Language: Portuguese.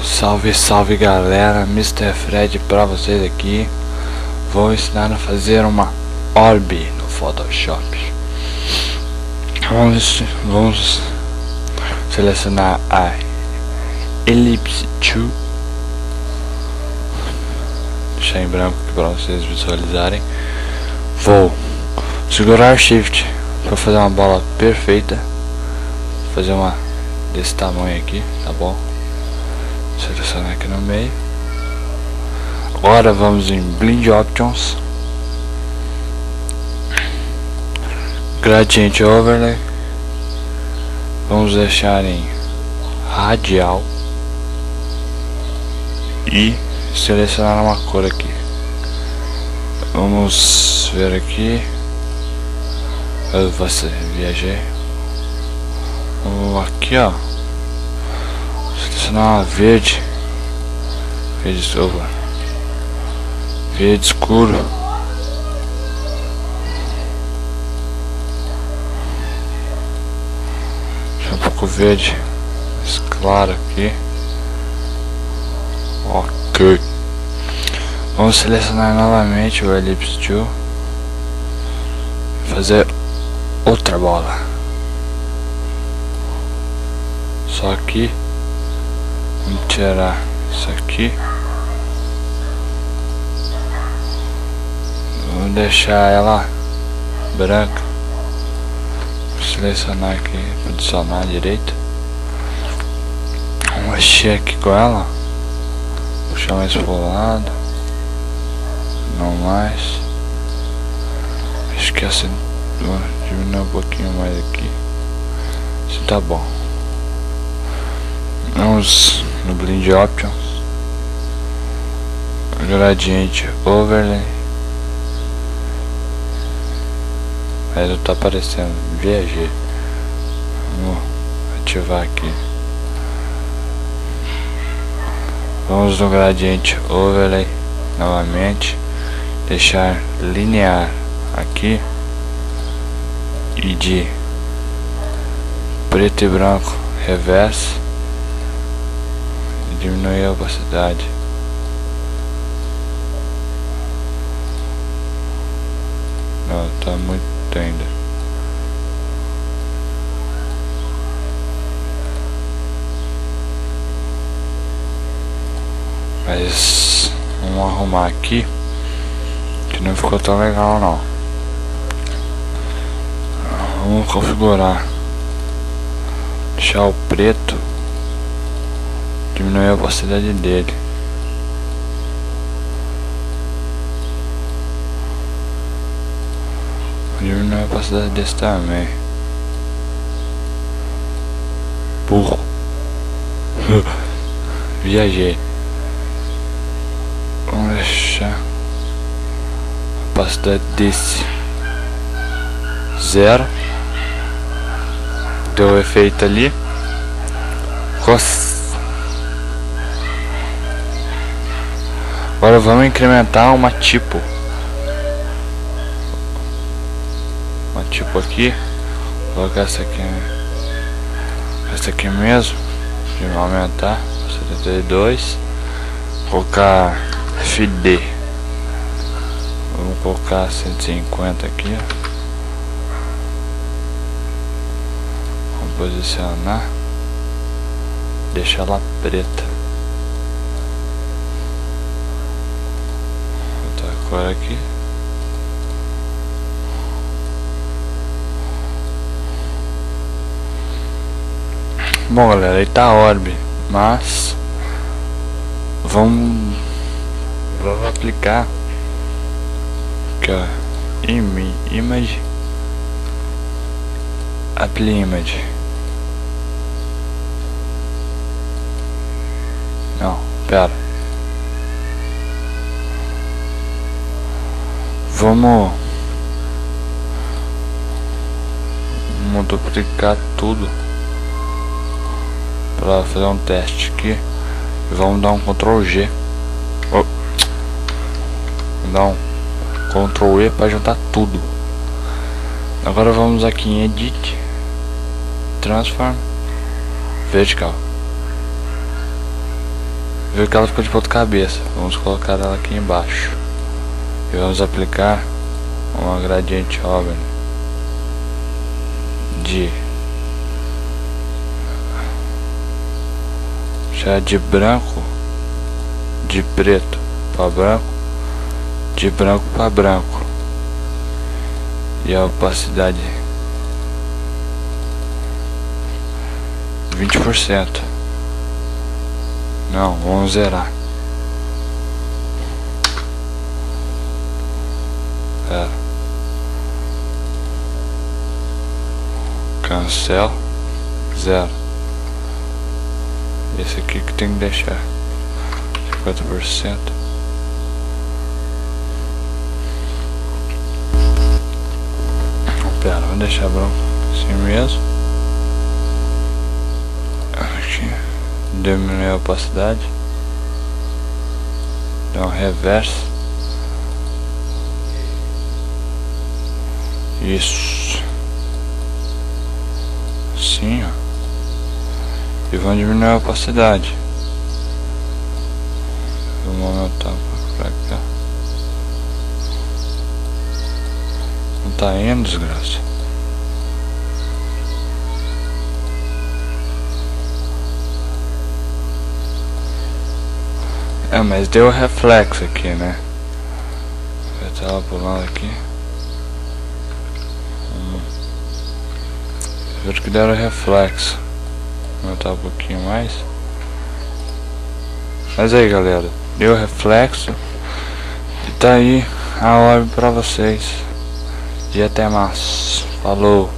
Salve, salve galera, Mr. Fred pra vocês aqui. Vou ensinar a fazer uma orb no Photoshop. Vamos selecionar a Ellipse Tool. Deixar em branco aqui para vocês visualizarem. Vou segurar Shift para fazer uma bola perfeita. Vou fazer uma desse tamanho aqui, tá bom? Selecionar aqui no meio. Agora vamos em Blend Options, Gradient Overlay. Vamos deixar em radial e selecionar uma cor aqui. Vamos ver aqui. Eu viajei. Aqui, ó. Selecionar uma verde. Verde escuro. Deixa um pouco verde mais claro aqui. Ok. Vamos selecionar novamente o Ellipse Tool. Fazer outra bola. Só que vamos tirar isso aqui. Vamos deixar ela branca. Vou selecionar aqui, posicionar à direita. Vamos mexer aqui com ela. Puxar mais pro lado. Não mais. Acho que assim vou diminuir um pouquinho mais aqui. Assim tá bom. Vamos no Blend Options, Gradient Overlay. Mas não tá aparecendo, viajei. Vamos ativar aqui. Vamos no Gradient Overlay novamente, deixar linear aqui e de preto e branco reverse. Diminuir a opacidade. Não, tá muito ainda. Mas vamos arrumar aqui, que não ficou tão legal não. Vamos configurar. Deixar o preto. Diminuir a opacidade dele. Diminuir a opacidade desse também. Burro. Viajei. Vamos deixar a opacidade desse 0. Deu o efeito ali. Agora vamos incrementar uma tipo. Uma tipo aqui. Vou colocar essa aqui. Essa aqui mesmo. De aumentar. 72. Vou colocar FD. Vamos colocar 150 aqui. Vamos posicionar. Deixar ela preta. Agora aqui. Bom galera, aí tá a orb. Mas vamos aplicar aqui, ó, image, apply image. Não, pera. Vamos duplicar tudo para fazer um teste aqui. E vamos dar um Ctrl G. Vamos dar um Ctrl E para juntar tudo. Agora vamos aqui em Edit, Transform, Vertical. Viu que ela ficou de ponta cabeça. Vamos colocar ela aqui embaixo. E vamos aplicar uma gradiente over de já de branco, de preto para branco, de branco para branco, e a opacidade 20%. Não, vamos zerar. Pera. Cancel. Zero. Esse aqui que tem que deixar 50%. Pera, vamos deixar branco assim mesmo. Aqui. Diminuir a opacidade. Dá um reverso. Isso. Assim, ó. E vamos diminuir a opacidade. Vamos aumentar pra cá. Não tá indo, desgraça. É, mas deu reflexo aqui, né? Eu tava pulando aqui. Vejo que deram reflexo. Vou aumentar um pouquinho mais. Mas aí, galera, deu reflexo. E tá aí a orbe pra vocês. E até mais. Falou.